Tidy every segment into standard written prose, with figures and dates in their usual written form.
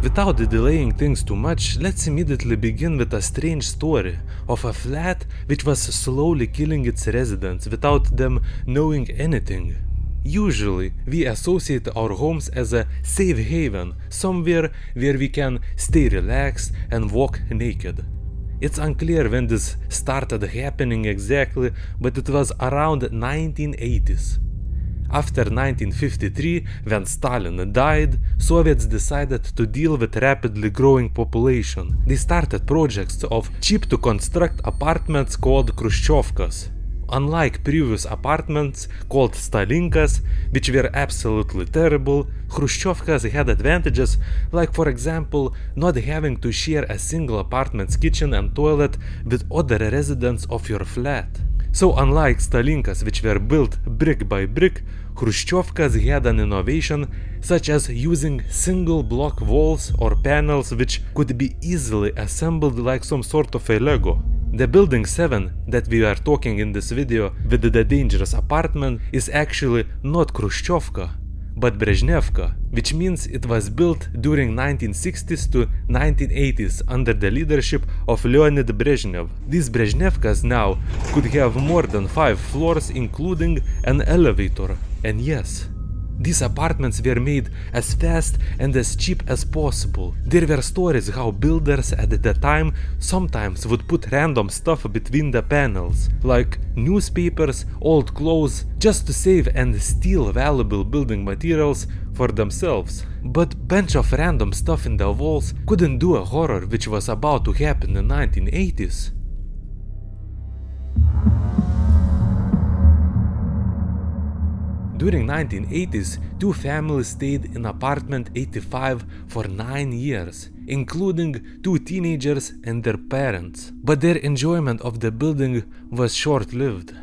Without delaying things too much, let's immediately begin with a strange story of a flat which was slowly killing its residents without them knowing anything. Usually, we associate our homes as a safe haven, somewhere where we can stay relaxed and walk naked. It's unclear when this started happening exactly, but it was around 1980s. After 1953, when Stalin died, Soviets decided to deal with rapidly growing population. They started projects of cheap-to-construct apartments called Khrushchevkas. Unlike previous apartments called Stalinkas, which were absolutely terrible, Khrushchevkas had advantages like, for example, not having to share a single apartment's kitchen and toilet with other residents of your flat. So unlike Stalinkas, which were built brick by brick, Khrushchevkas had an innovation such as using single block walls or panels which could be easily assembled like some sort of a Lego. The building 7 that we are talking in this video with the dangerous apartment is actually not Khrushchevka, but Brezhnevka, which means it was built during 1960s to 1980s under the leadership of Leonid Brezhnev. These Brezhnevkas now could have more than 5 floors including an elevator. And yes, these apartments were made as fast and as cheap as possible. There were stories how builders at the time sometimes would put random stuff between the panels, like newspapers, old clothes, just to save and steal valuable building materials for themselves. But bunch of random stuff in the walls couldn't do a horror which was about to happen in the 1980s. During 1980s, 2 families stayed in apartment 85 for 9 years, including 2 teenagers and their parents. But their enjoyment of the building was short-lived.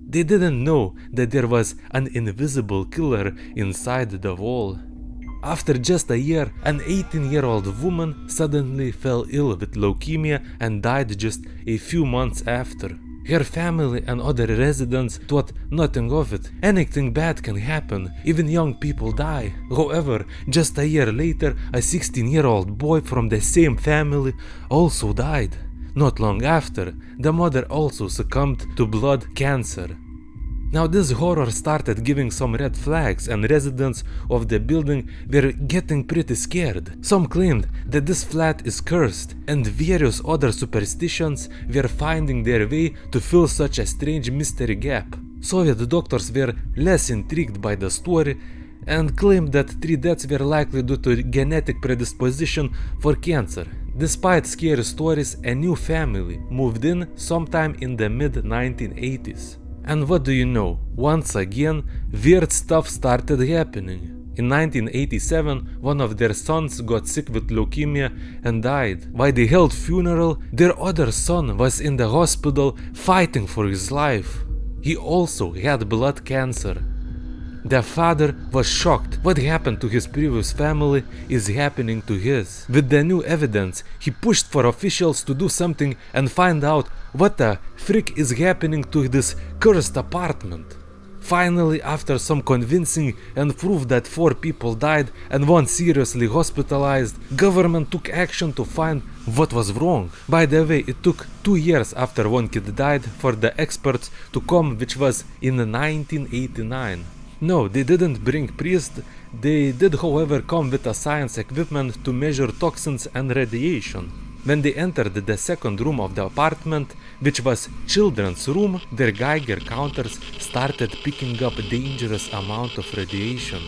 They didn't know that there was an invisible killer inside the wall. After just a year, an 18-year-old woman suddenly fell ill with leukemia and died just a few months after. Her family and other residents thought nothing of it. Anything bad can happen, even young people die. However, just a year later, a 16-year-old boy from the same family also died. Not long after, the mother also succumbed to blood cancer. Now this horror started giving some red flags and residents of the building were getting pretty scared. Some claimed that this flat is cursed and various other superstitions were finding their way to fill such a strange mystery gap. Soviet doctors were less intrigued by the story and claimed that 3 deaths were likely due to genetic predisposition for cancer. Despite scary stories, a new family moved in sometime in the mid-1980s. And what do you know? Once again, weird stuff started happening. In 1987, one of their sons got sick with leukemia and died. While they held funeral, their other son was in the hospital fighting for his life. He also had blood cancer. The father was shocked. What happened to his previous family is happening to his. With the new evidence, he pushed for officials to do something and find out what the frick is happening to this cursed apartment. Finally, after some convincing and proof that 4 people died and 1 seriously hospitalized, government took action to find what was wrong. By the way, it took 2 years after 1 kid died for the experts to come, which was in 1989. No, they didn't bring priests. They did, however, come with a science equipment to measure toxins and radiation. When they entered the second room of the apartment, which was children's room, their Geiger counters started picking up a dangerous amount of radiation.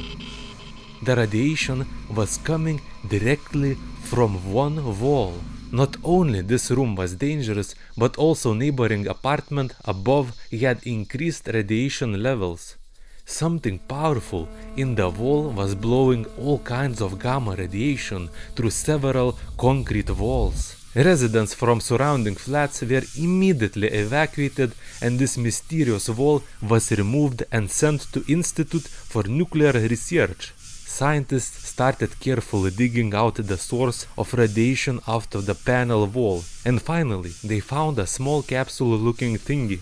The radiation was coming directly from one wall. Not only this room was dangerous, but also neighboring apartment above had increased radiation levels. Something powerful in the wall was blowing all kinds of gamma radiation through several concrete walls. Residents from surrounding flats were immediately evacuated and this mysterious wall was removed and sent to Institute for Nuclear Research. Scientists started carefully digging out the source of radiation out of the panel wall, and finally they found a small capsule-looking thingy.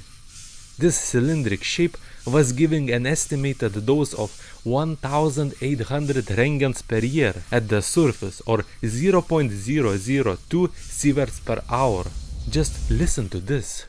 This cylindric shape was giving an estimated dose of 1800 rengens per year at the surface, or 0.002 sieverts per hour. Just listen to this.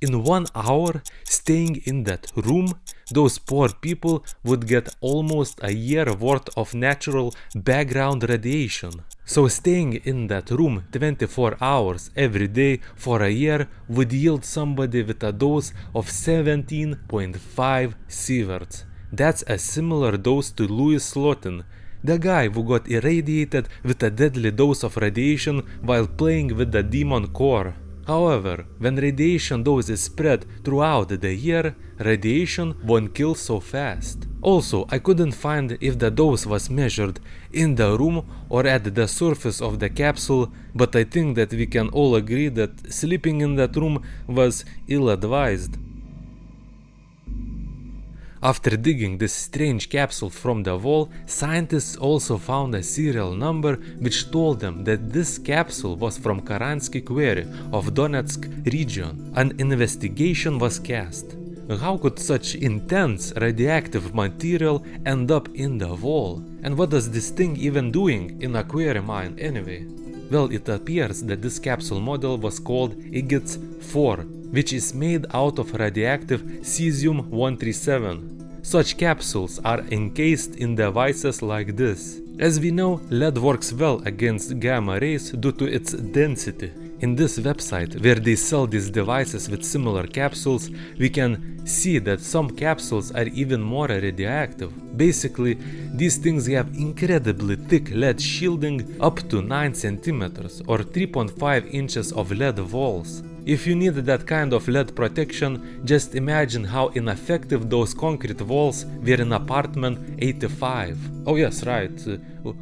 In 1 hour staying in that room, those poor people would get almost a year worth of natural background radiation. So staying in that room 24 hours every day for a year would yield somebody with a dose of 17.5 sieverts. That's a similar dose to Louis Slotin, the guy who got irradiated with a deadly dose of radiation while playing with the Demon Core. However, when radiation dose is spread throughout the year, radiation won't kill so fast. Also, I couldn't find if the dose was measured in the room or at the surface of the capsule, but I think that we can all agree that sleeping in that room was ill-advised. After digging this strange capsule from the wall, scientists also found a serial number which told them that this capsule was from Karansky Quarry of Donetsk region. An investigation was cast. How could such intense radioactive material end up in the wall? And what is this thing even doing in a quarry mine anyway? Well, it appears that this capsule model was called IGITS-4, which is made out of radioactive cesium-137. Such capsules are encased in devices like this. As we know, lead works well against gamma rays due to its density. In this website, where they sell these devices with similar capsules, we can see that some capsules are even more radioactive. Basically, these things have incredibly thick lead shielding, up to 9 centimeters or 3.5 inches of lead walls. If you need that kind of lead protection, just imagine how ineffective those concrete walls were in apartment 85. Oh yes, right.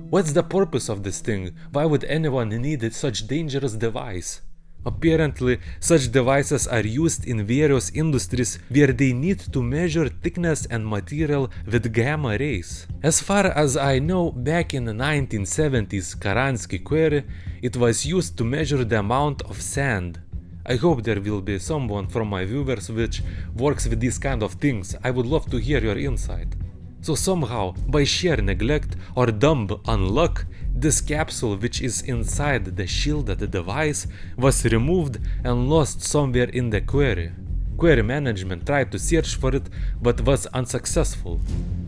What's the purpose of this thing? Why would anyone need such dangerous device? Apparently, such devices are used in various industries where they need to measure thickness and material with gamma rays. As far as I know, back in the 1970s Karansky Quarry, it was used to measure the amount of sand. I hope there will be someone from my viewers which works with these kind of things. I would love to hear your insight. So somehow, by sheer neglect or dumb unluck, this capsule which is inside the shielded device was removed and lost somewhere in the quarry. Quarry management tried to search for it but was unsuccessful.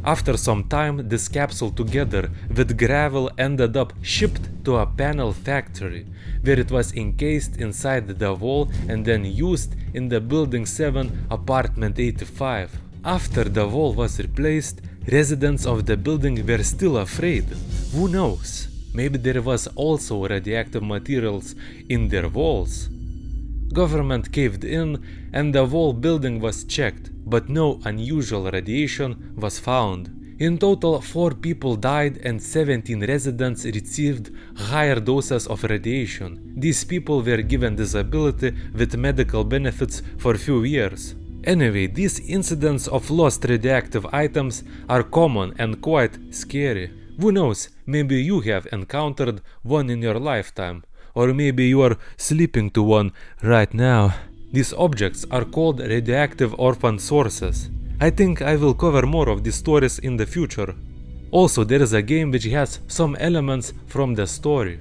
After some time, this capsule together with gravel ended up shipped to a panel factory, where it was encased inside the wall and then used in the Building 7 Apartment 85. After the wall was replaced, residents of the building were still afraid. Who knows? Maybe there was also radioactive materials in their walls. Government caved in and the whole building was checked, but no unusual radiation was found. In total, 4 people died and 17 residents received higher doses of radiation. These people were given disability with medical benefits for a few years. Anyway, these incidents of lost radioactive items are common and quite scary. Who knows, maybe you have encountered one in your lifetime. Or maybe you are sleeping to one right now. These objects are called radioactive orphan sources. I think I will cover more of these stories in the future. Also, there is a game which has some elements from the story.